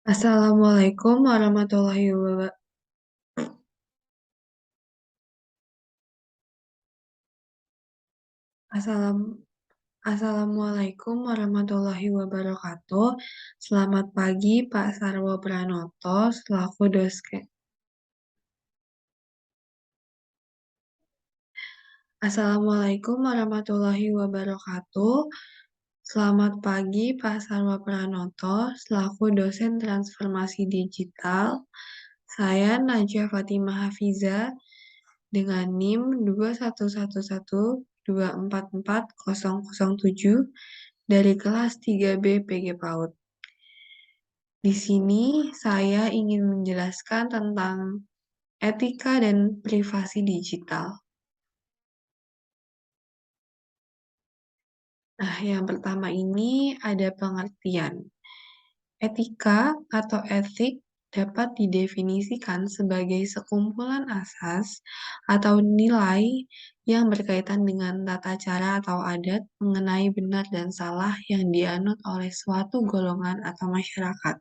Assalamualaikum warahmatullahi wabarakatuh. Assalamualaikum warahmatullahi wabarakatuh. Selamat pagi Pak Sarwo Pranoto selaku dosen. Assalamualaikum warahmatullahi wabarakatuh. Selamat pagi Pak Sarwo Pranoto selaku dosen transformasi digital. Saya Najwa Fatimah Hafiza dengan NIM 2111244007 dari kelas 3B PG PAUD. Di sini saya ingin menjelaskan tentang etika dan privasi digital. Nah, yang pertama ini ada pengertian. Etika atau etik dapat didefinisikan sebagai sekumpulan asas atau nilai yang berkaitan dengan tata cara atau adat mengenai benar dan salah yang dianut oleh suatu golongan atau masyarakat.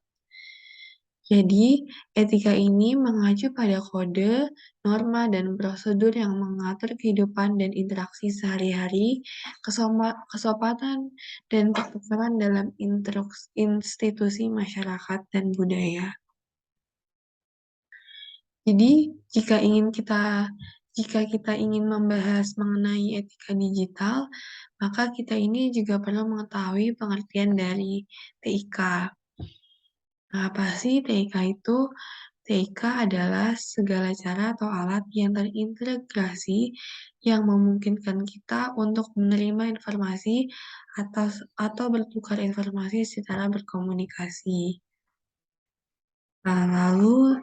Jadi, etika ini mengacu pada kode, norma, dan prosedur yang mengatur kehidupan dan interaksi sehari-hari, kesopanan, dan keterangan dalam institusi masyarakat dan budaya. Jadi, jika kita ingin membahas mengenai etika digital, maka kita ini juga perlu mengetahui pengertian dari TIK. Nah, apa sih TIK itu? TIK adalah segala cara atau alat yang terintegrasi yang memungkinkan kita untuk menerima informasi atau bertukar informasi secara berkomunikasi. Nah, lalu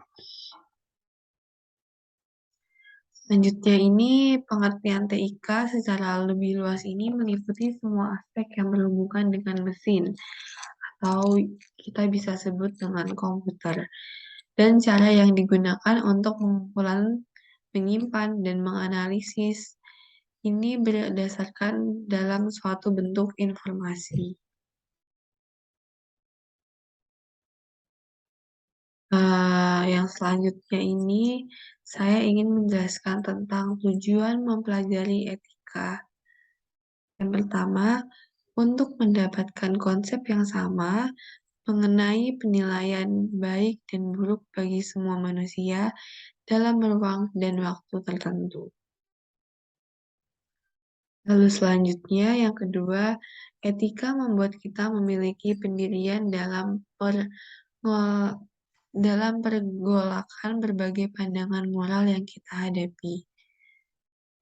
selanjutnya ini pengertian TIK secara lebih luas ini meliputi semua aspek yang berhubungan dengan mesin atau kita bisa sebut dengan komputer dan cara yang digunakan untuk pengumpulan, menyimpan, dan menganalisis ini berdasarkan dalam suatu bentuk informasi. Yang selanjutnya ini saya ingin menjelaskan tentang tujuan mempelajari etika. Yang pertama, untuk mendapatkan konsep yang sama mengenai penilaian baik dan buruk bagi semua manusia dalam ruang dan waktu tertentu. Lalu selanjutnya, yang kedua, etika membuat kita memiliki pendirian dalam pergolakan berbagai pandangan moral yang kita hadapi.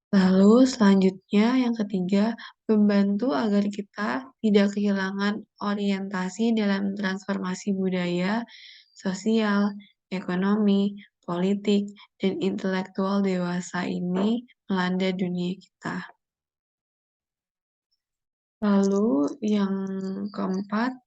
Lalu selanjutnya, yang ketiga, membantu agar kita tidak kehilangan orientasi dalam transformasi budaya, sosial, ekonomi, politik, dan intelektual dewasa ini melanda dunia kita. Lalu yang keempat,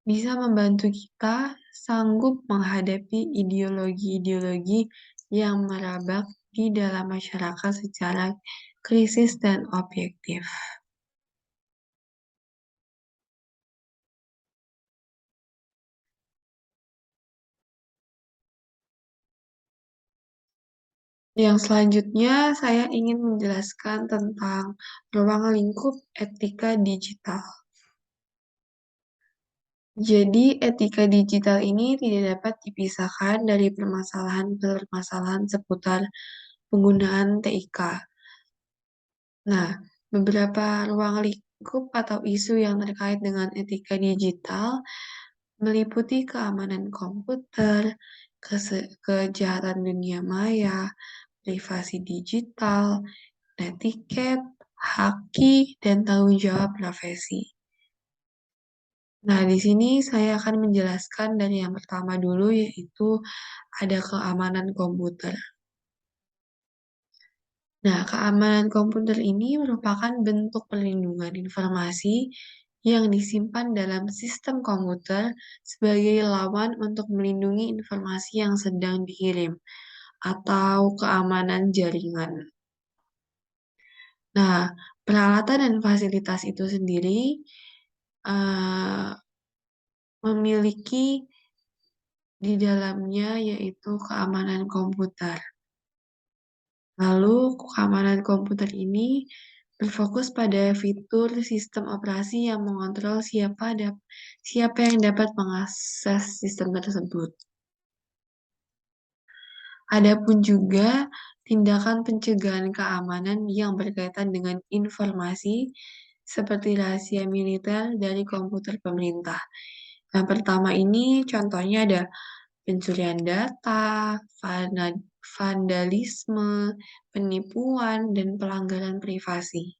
bisa membantu kita sanggup menghadapi ideologi-ideologi yang merabak di dalam masyarakat secara krisis dan objektif. Yang selanjutnya, saya ingin menjelaskan tentang ruang lingkup etika digital. Jadi, etika digital ini tidak dapat dipisahkan dari permasalahan-permasalahan seputar penggunaan TIK. Nah, beberapa ruang lingkup atau isu yang terkait dengan etika digital meliputi keamanan komputer, kejahatan dunia maya, privasi digital, netiquette, haki, dan tanggung jawab profesi. Nah, di sini saya akan menjelaskan dari yang pertama dulu, yaitu ada keamanan komputer. Nah, keamanan komputer ini merupakan bentuk perlindungan informasi yang disimpan dalam sistem komputer sebagai lawan untuk melindungi informasi yang sedang dikirim atau keamanan jaringan. Nah, peralatan dan fasilitas itu sendiri uh, memiliki di dalamnya, yaitu keamanan komputer. Lalu, keamanan komputer ini berfokus pada fitur sistem operasi yang mengontrol siapa yang dapat mengakses sistem tersebut. Adapun juga tindakan pencegahan keamanan yang berkaitan dengan informasi seperti rahasia militer dari komputer pemerintah. Yang pertama ini contohnya ada pencurian data, vandalisme, penipuan, dan pelanggaran privasi.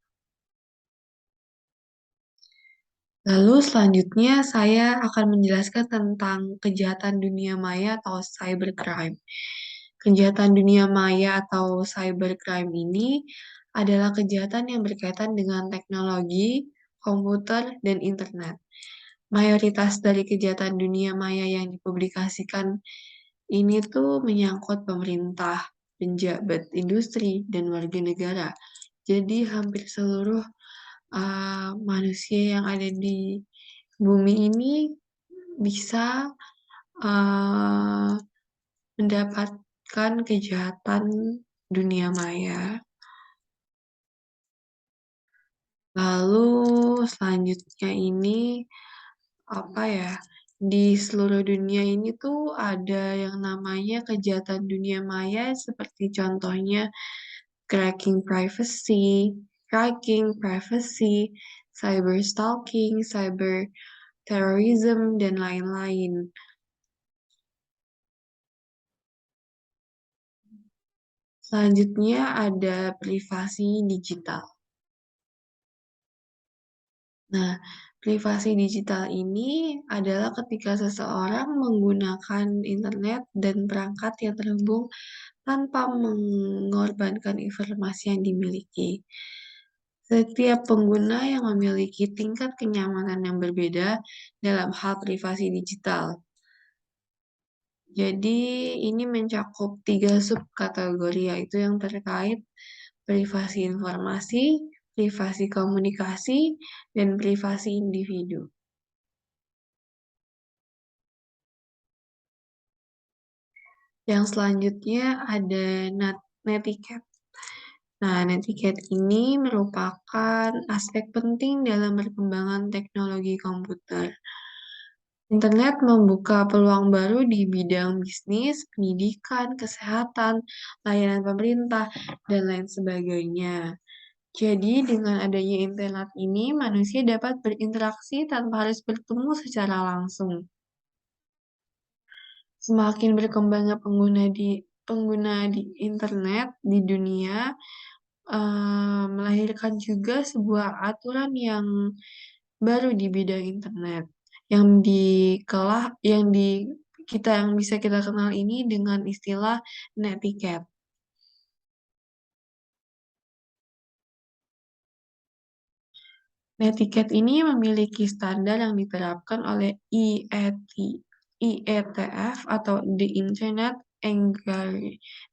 Lalu selanjutnya saya akan menjelaskan tentang kejahatan dunia maya atau cybercrime. Kejahatan dunia maya atau cybercrime ini adalah kejahatan yang berkaitan dengan teknologi, komputer, dan internet. Mayoritas dari kejahatan dunia maya yang dipublikasikan ini tuh menyangkut pemerintah, penjabat industri, dan warga negara. Jadi hampir seluruh manusia yang ada di bumi ini bisa uh, mendapatkan kejahatan dunia maya. Lalu selanjutnya ini apa ya? Di seluruh dunia ini tuh ada yang namanya kejahatan dunia maya seperti contohnya cracking privacy, cyber stalking, cyber terrorism, dan lain-lain. Selanjutnya ada privasi digital. Nah, privasi digital ini adalah ketika seseorang menggunakan internet dan perangkat yang terhubung tanpa mengorbankan informasi yang dimiliki. Setiap pengguna yang memiliki tingkat kenyamanan yang berbeda dalam hal privasi digital. Jadi ini mencakup 3 subkategori, yaitu yang terkait privasi informasi, privasi komunikasi, dan privasi individu. Yang selanjutnya ada netiquette. Nah, netiquette ini merupakan aspek penting dalam perkembangan teknologi komputer. Internet membuka peluang baru di bidang bisnis, pendidikan, kesehatan, layanan pemerintah, dan lain sebagainya. Jadi, dengan adanya internet ini, manusia dapat berinteraksi tanpa harus bertemu secara langsung. Semakin berkembangnya pengguna di internet di dunia, melahirkan juga sebuah aturan yang baru di bidang internet, yang dikelah, yang bisa kita kenal ini dengan istilah netiquette. Netiquette ini memiliki standar yang diterapkan oleh IETF atau The Internet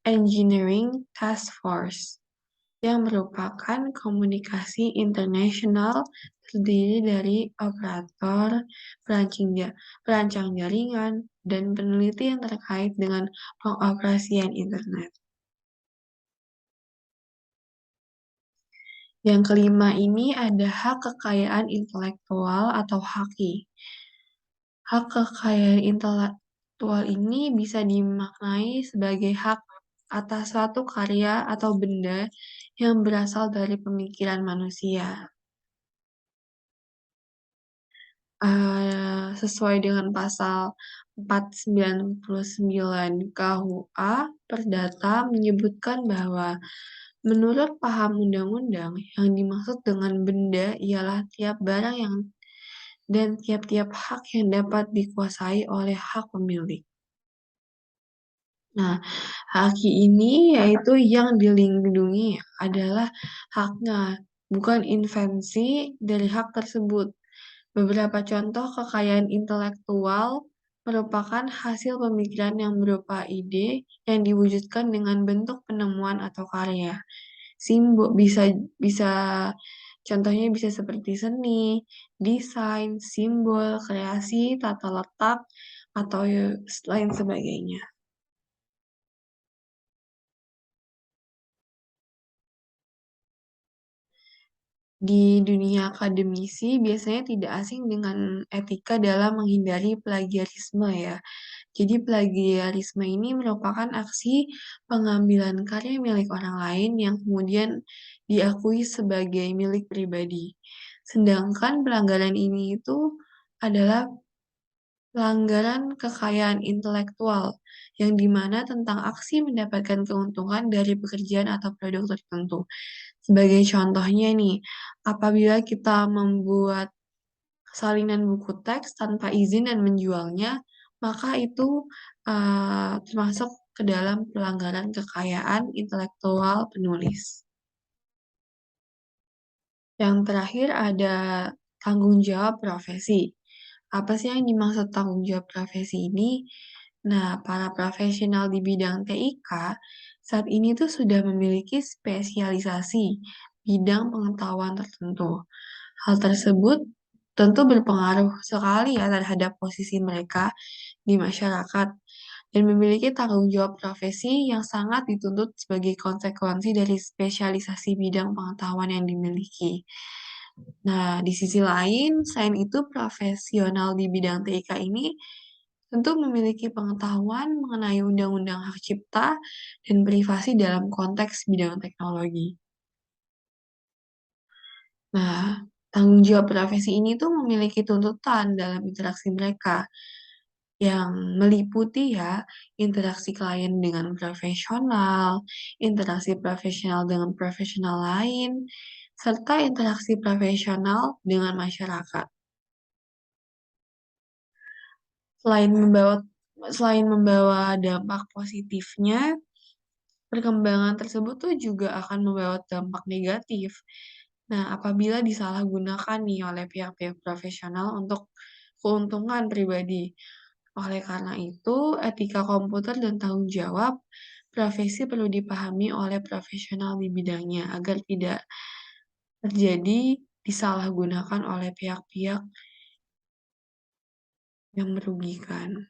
Engineering Task Force, yang merupakan komunikasi internasional terdiri dari operator, perancang jaringan, dan peneliti yang terkait dengan pengoperasian internet. Yang kelima ini ada hak kekayaan intelektual atau HAKI. Hak kekayaan intelektual ini bisa dimaknai sebagai hak atas suatu karya atau benda yang berasal dari pemikiran manusia. Sesuai dengan pasal 499 KUA Perdata menyebutkan bahwa menurut paham undang-undang, yang dimaksud dengan benda ialah tiap barang dan tiap-tiap hak yang dapat dikuasai oleh hak pemilik. Nah, hak ini yaitu yang dilindungi adalah haknya, bukan invensi dari hak tersebut. Beberapa contoh kekayaan intelektual merupakan hasil pemikiran yang berupa ide yang diwujudkan dengan bentuk penemuan atau karya. Bisa bisa Contohnya bisa seperti seni, desain, simbol, kreasi, tata letak, atau lain sebagainya. Di dunia akademisi biasanya tidak asing dengan etika dalam menghindari plagiarisme ya. Jadi plagiarisme ini merupakan aksi pengambilan karya milik orang lain yang kemudian diakui sebagai milik pribadi. Sedangkan pelanggaran ini itu adalah pelanggaran kekayaan intelektual, yang dimana tentang aksi mendapatkan keuntungan dari pekerjaan atau produk tertentu. Sebagai contohnya nih, apabila kita membuat salinan buku teks tanpa izin dan menjualnya, maka itu termasuk ke dalam pelanggaran kekayaan intelektual penulis. Yang terakhir ada tanggung jawab profesi. Apa sih yang dimaksud tanggung jawab profesi ini? Nah, para profesional di bidang TIK saat ini tuh sudah memiliki spesialisasi bidang pengetahuan tertentu. Hal tersebut tentu berpengaruh sekali ya terhadap posisi mereka di masyarakat dan memiliki tanggung jawab profesi yang sangat dituntut sebagai konsekuensi dari spesialisasi bidang pengetahuan yang dimiliki. Nah, di sisi lain, selain itu profesional di bidang TIK ini tentu memiliki pengetahuan mengenai undang-undang hak cipta dan privasi dalam konteks bidang teknologi. Nah, tanggung jawab profesi ini tuh memiliki tuntutan dalam interaksi mereka yang meliputi ya interaksi klien dengan profesional, interaksi profesional dengan profesional lain, serta interaksi profesional dengan masyarakat. Selain membawa selain membawa dampak positifnya, perkembangan tersebut tuh juga akan membawa dampak negatif. Nah, apabila disalahgunakan nih oleh pihak-pihak profesional untuk keuntungan pribadi. Oleh karena itu, etika komputer dan tanggung jawab profesi perlu dipahami oleh profesional di bidangnya agar tidak terjadi disalahgunakan oleh pihak-pihak yang merugikan.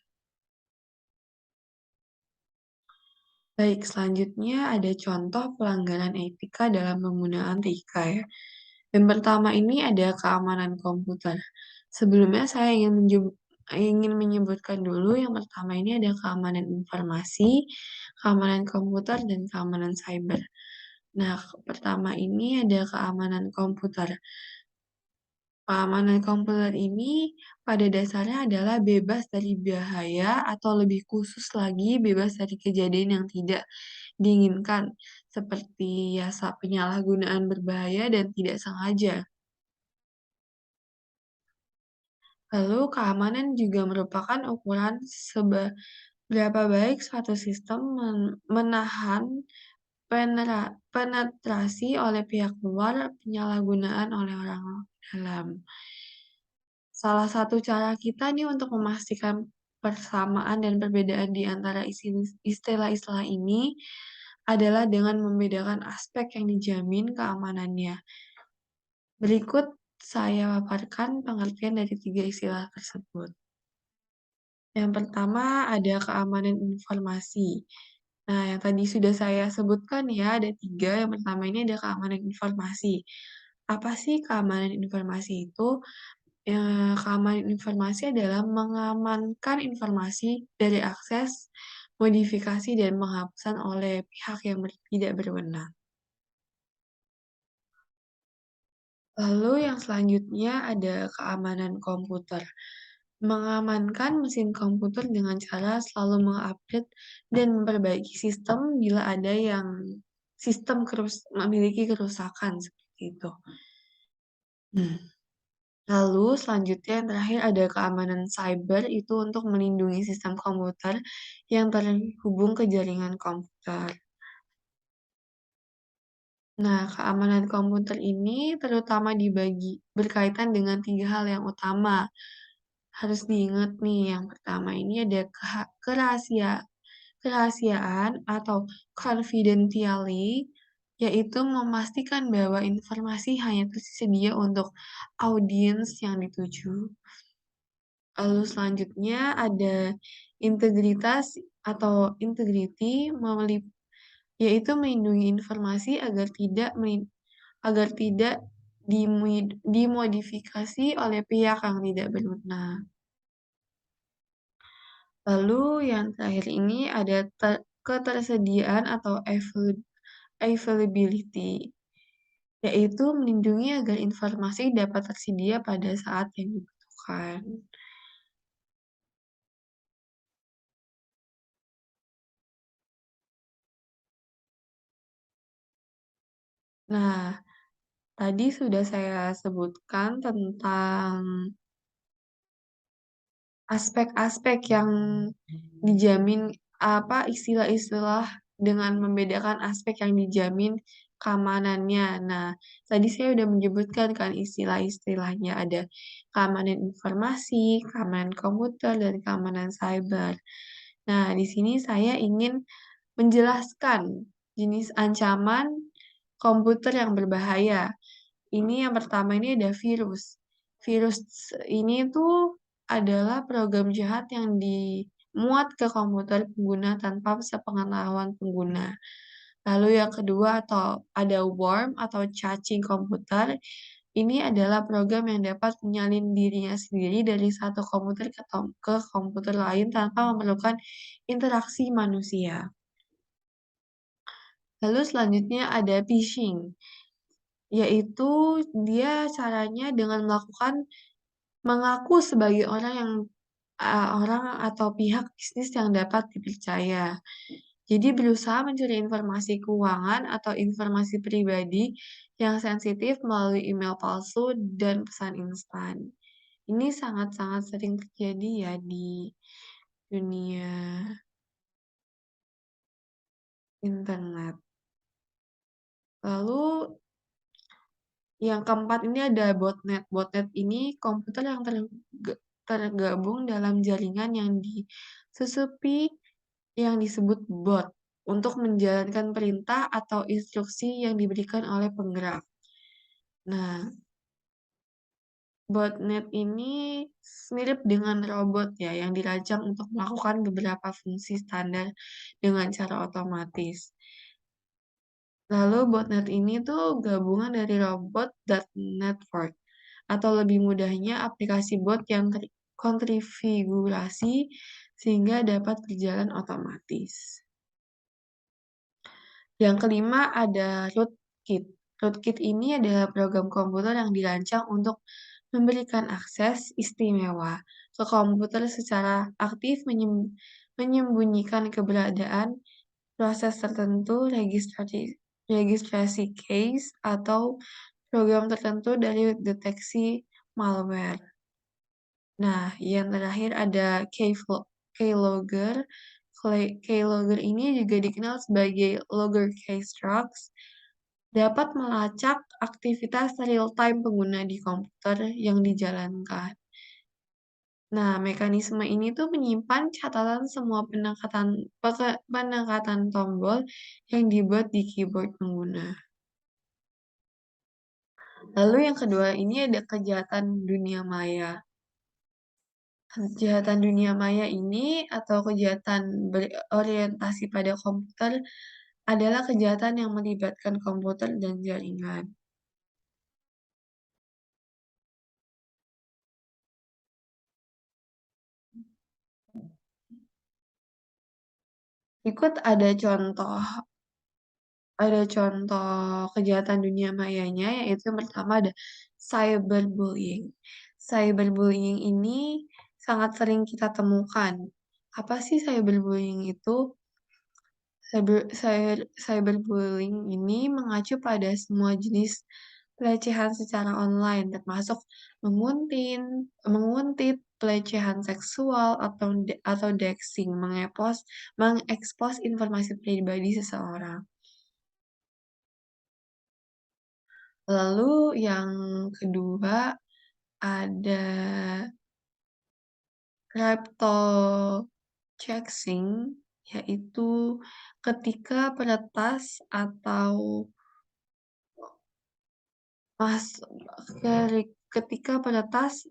Baik, selanjutnya ada contoh pelanggaran etika dalam penggunaan TIK ya. Yang pertama ini ada keamanan komputer. Sebelumnya saya ingin menyebutkan dulu yang pertama ini ada keamanan informasi, keamanan komputer, dan keamanan cyber. Nah, pertama ini ada keamanan komputer. Keamanan komputer ini pada dasarnya adalah bebas dari bahaya atau lebih khusus lagi bebas dari kejadian yang tidak diinginkan, seperti penyalahgunaan berbahaya dan tidak sengaja. Lalu keamanan juga merupakan ukuran seberapa baik suatu sistem menahan penetrasi oleh pihak luar, penyalahgunaan oleh orang dalam. Salah satu cara kita nih untuk memastikan persamaan dan perbedaan di antara istilah-istilah ini adalah dengan membedakan aspek yang dijamin keamanannya. Berikut saya paparkan pengertian dari tiga istilah tersebut. Yang pertama ada keamanan informasi. Nah, yang tadi sudah saya sebutkan ya, ada tiga. Yang pertama ini ada keamanan informasi. Apa sih keamanan informasi itu? Keamanan informasi adalah mengamankan informasi dari akses, modifikasi, dan penghapusan oleh pihak yang tidak berwenang. Lalu yang selanjutnya ada keamanan komputer. Mengamankan mesin komputer dengan cara selalu mengupdate dan memperbaiki sistem bila ada yang memiliki kerusakan seperti itu. Hmm. Lalu selanjutnya yang terakhir ada keamanan cyber itu untuk melindungi sistem komputer yang terhubung ke jaringan komputer. Nah, keamanan komputer ini terutama berkaitan dengan tiga hal yang utama. Harus diingat nih, yang pertama ini ada kerahasiaan atau confidentiality, yaitu memastikan bahwa informasi hanya tersedia untuk audiens yang dituju. Lalu selanjutnya ada integritas atau integrity, yaitu melindungi informasi agar tidak dimodifikasi oleh pihak yang tidak berwenang. Lalu yang terakhir ini ada ketersediaan atau availability, yaitu melindungi agar informasi dapat tersedia pada saat yang dibutuhkan. Nah, tadi sudah saya sebutkan tentang aspek-aspek yang dijamin, istilah-istilah dengan membedakan aspek yang dijamin keamanannya. Nah, tadi saya udah menyebutkan kan istilah-istilahnya, ada keamanan informasi, keamanan komputer, dan keamanan cyber. Nah, di sini saya ingin menjelaskan jenis ancaman komputer yang berbahaya. Ini yang pertama ini ada virus. Virus ini tuh adalah program jahat yang dimuat ke komputer pengguna tanpa sepengetahuan pengguna. Lalu yang kedua atau ada worm atau cacing komputer. Ini adalah program yang dapat menyalin dirinya sendiri dari satu komputer ke komputer lain tanpa memerlukan interaksi manusia. Lalu selanjutnya ada phishing, yaitu dia caranya dengan mengaku sebagai orang atau pihak bisnis yang dapat dipercaya. Jadi berusaha mencuri informasi keuangan atau informasi pribadi yang sensitif melalui email palsu dan pesan instan. Ini sangat-sangat sering terjadi ya di dunia internet. Lalu yang keempat ini ada botnet. Botnet ini komputer yang tergabung dalam jaringan yang disusupi yang disebut bot untuk menjalankan perintah atau instruksi yang diberikan oleh penggerak. Nah, botnet ini mirip dengan robot ya yang dirancang untuk melakukan beberapa fungsi standar dengan cara otomatis. Lalu botnet ini tuh gabungan dari robot dan network, atau lebih mudahnya aplikasi bot yang terkonfigurasi sehingga dapat berjalan otomatis. Yang kelima ada rootkit. Rootkit ini adalah program komputer yang dirancang untuk memberikan akses istimewa ke komputer secara aktif menyembunyikan keberadaan proses tertentu, registrasi case, atau program tertentu dari deteksi malware. Nah, yang terakhir ada keylogger. Keylogger ini juga dikenal sebagai logger keystroke, dapat melacak aktivitas real-time pengguna di komputer yang dijalankan. Nah, mekanisme ini tuh menyimpan catatan semua penekatan tombol yang dibuat di keyboard pengguna. Lalu yang kedua ini ada kejahatan dunia maya. Kejahatan dunia maya ini atau kejahatan berorientasi pada komputer adalah kejahatan yang melibatkan komputer dan jaringan. Berikut ada contoh kejahatan dunia mayanya, yaitu yang pertama ada cyberbullying. Cyberbullying ini sangat sering kita temukan. Apa sih cyberbullying itu? Cyberbullying ini mengacu pada semua jenis pelecehan secara online, termasuk menguntit, pelecehan seksual, atau doxing, mengekspos informasi pribadi seseorang. Lalu yang kedua ada cryptocurrency, yaitu ketika peretas atau mas ketika peretas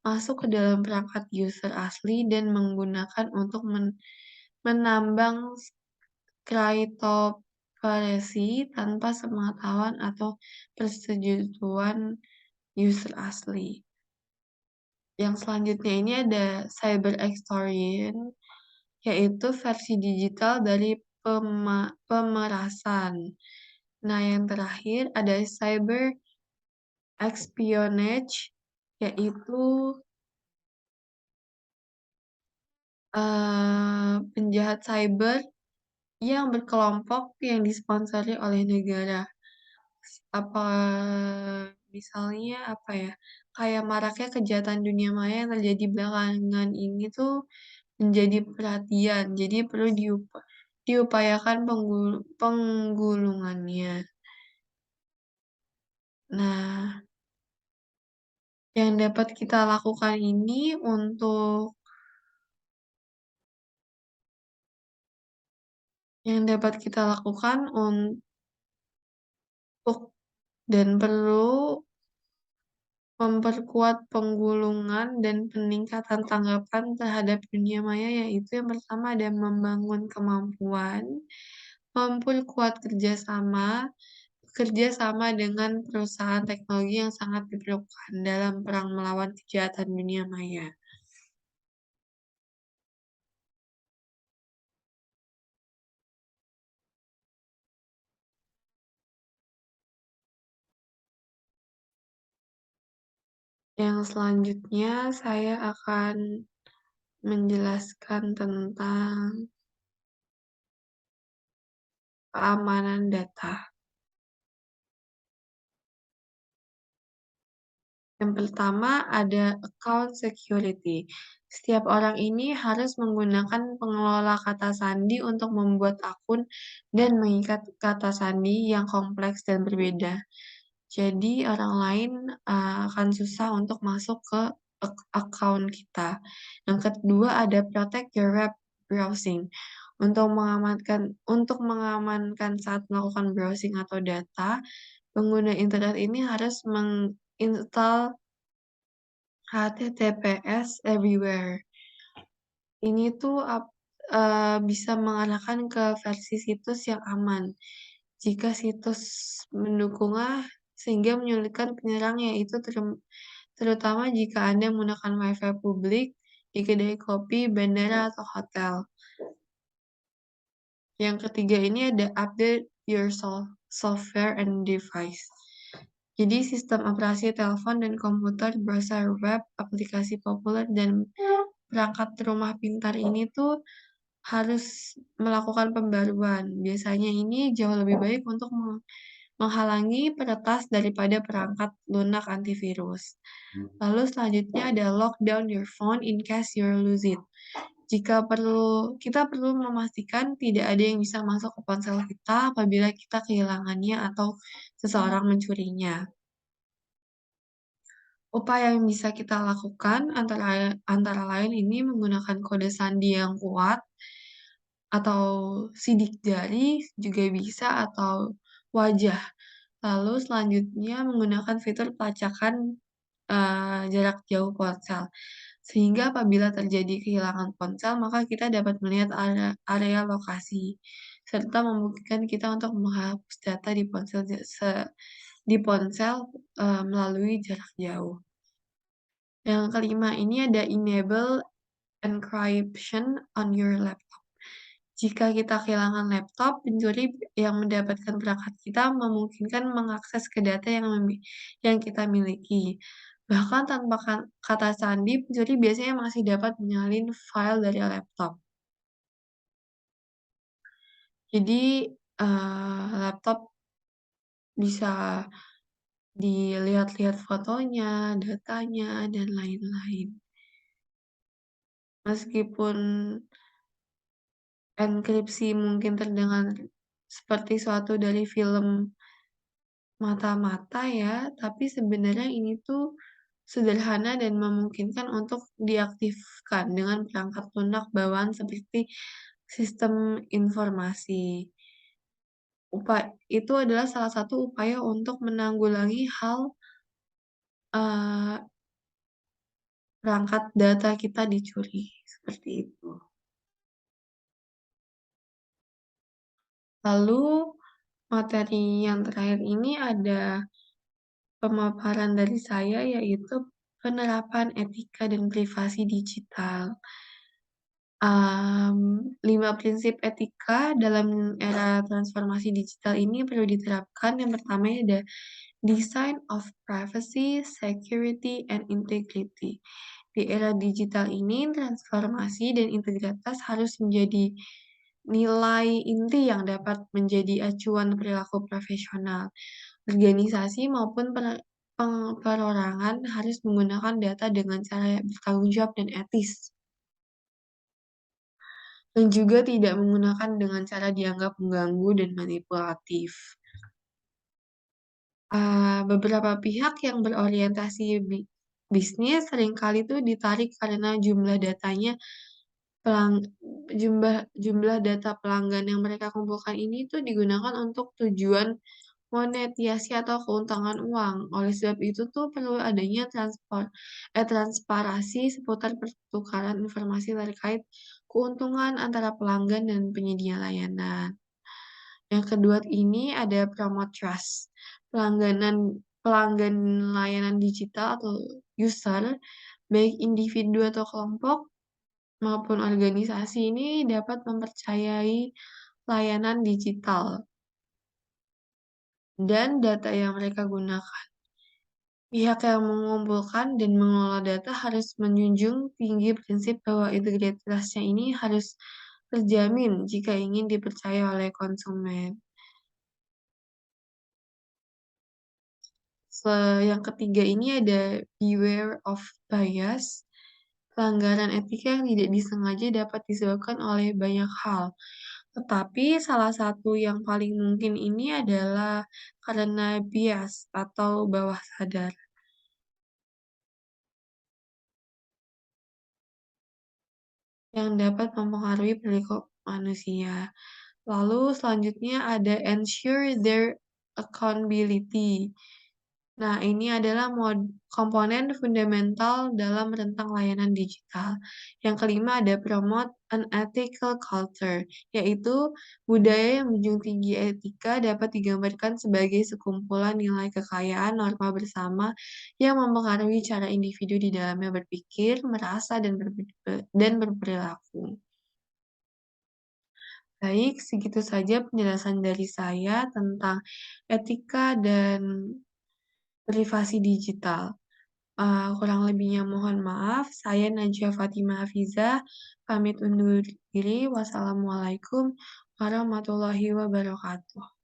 masuk ke dalam perangkat user asli dan menggunakan untuk menambang cryptocurrency tanpa sepengetahuan atau persetujuan user asli. Yang selanjutnya ini ada cyber extortion, yaitu versi digital dari pemerasan. Nah, yang terakhir ada cyber espionage, yaitu penjahat cyber yang berkelompok yang disponsori oleh negara. Apa misalnya apa ya, kayak maraknya kejahatan dunia maya yang terjadi belakangan ini tuh menjadi perhatian, jadi perlu diupayakan penggulungannya. Nah, yang dapat kita lakukan ini untuk dan perlu memperkuat penggulungan dan peningkatan tanggapan terhadap dunia maya, yaitu yang pertama ada membangun kemampuan, memperkuat kerjasama dengan perusahaan teknologi yang sangat diperlukan dalam perang melawan kejahatan dunia maya. Yang selanjutnya saya akan menjelaskan tentang keamanan data. Yang pertama ada account security. Setiap orang ini harus menggunakan pengelola kata sandi untuk membuat akun dan mengikat kata sandi yang kompleks dan berbeda. Jadi orang lain akan susah untuk masuk ke account kita. Yang kedua ada protect your web browsing. Untuk mengamankan saat melakukan browsing atau data, pengguna internet ini harus menginstal HTTPS Everywhere. Ini tuh bisa mengarahkan ke versi situs yang aman. Jika situs mendukungnya sehingga menyulitkan penyerang, yaitu terutama jika Anda menggunakan Wi-Fi publik di kedai kopi, bandara, atau hotel. Yang ketiga ini ada update your software and device. Jadi sistem operasi telepon dan komputer, browser web, aplikasi populer, dan perangkat rumah pintar ini tuh harus melakukan pembaruan. Biasanya ini jauh lebih baik untuk menghalangi peretas daripada perangkat lunak antivirus. Lalu selanjutnya ada lock down your phone in case you lose it. Kita perlu memastikan tidak ada yang bisa masuk ke ponsel kita apabila kita kehilangannya atau seseorang mencurinya. Upaya yang bisa kita lakukan antara lain ini menggunakan kode sandi yang kuat, atau sidik jari juga bisa, atau wajah. Lalu selanjutnya menggunakan fitur pelacakan jarak jauh ponsel. Sehingga apabila terjadi kehilangan ponsel, maka kita dapat melihat area lokasi, serta memungkinkan kita untuk menghapus data di ponsel melalui jarak jauh. Yang kelima ini ada enable encryption on your laptop. Jika kita kehilangan laptop, pencuri yang mendapatkan perangkat kita memungkinkan mengakses ke data yang kita miliki. Bahkan tanpa kata sandi, pencuri biasanya masih dapat menyalin file dari laptop. Jadi, laptop bisa dilihat-lihat fotonya, datanya, dan lain-lain. Meskipun enkripsi mungkin terdengar seperti suatu dari film mata-mata ya, tapi sebenarnya ini tuh sederhana dan memungkinkan untuk diaktifkan dengan perangkat lunak bawaan seperti sistem informasi. Itu adalah salah satu upaya untuk menanggulangi hal, eee, perangkat data kita dicuri, seperti itu. Lalu materi yang terakhir ini ada pemaparan dari saya, yaitu penerapan etika dan privasi digital. 5 prinsip etika dalam era transformasi digital ini perlu diterapkan. Yang pertama ada design of privacy, security, and integrity. Di era digital ini, transformasi dan integritas harus menjadi nilai inti yang dapat menjadi acuan perilaku profesional. Organisasi maupun perorangan harus menggunakan data dengan cara yang bertanggung jawab dan etis. Dan juga tidak menggunakan dengan cara dianggap mengganggu dan manipulatif. Beberapa pihak yang berorientasi bisnis seringkali tuh ditarik karena jumlah datanya pelang jumlah jumlah data pelanggan yang mereka kumpulkan ini tuh digunakan untuk tujuan monetisasi atau keuntungan uang. Oleh sebab itu tuh perlu adanya transparasi seputar pertukaran informasi terkait keuntungan antara pelanggan dan penyedia layanan. Yang kedua ini ada promote trust. Pelanggan layanan digital atau user, baik individu atau kelompok maupun organisasi ini dapat mempercayai layanan digital dan data yang mereka gunakan. Pihak yang mengumpulkan dan mengelola data harus menjunjung tinggi prinsip bahwa integritasnya ini harus terjamin jika ingin dipercaya oleh konsumen. Yang ketiga ini ada beware of bias. Pelanggaran etika yang tidak disengaja dapat disebabkan oleh banyak hal, tetapi salah satu yang paling mungkin ini adalah karena bias atau bawah sadar yang dapat mempengaruhi perilaku manusia. Lalu selanjutnya ada ensure their accountability. Nah, ini adalah komponen fundamental dalam rentang layanan digital. Yang kelima ada promote an ethical culture, yaitu budaya yang menjunjung tinggi etika dapat digambarkan sebagai sekumpulan nilai kekayaan norma bersama yang mempengaruhi cara individu di dalamnya berpikir, merasa, dan berperilaku. Baik, segitu saja penjelasan dari saya tentang etika dan privasi digital. Kurang lebihnya mohon maaf. Saya Najwa Fatimah Hafizah, pamit undur diri. Wassalamualaikum warahmatullahi wabarakatuh.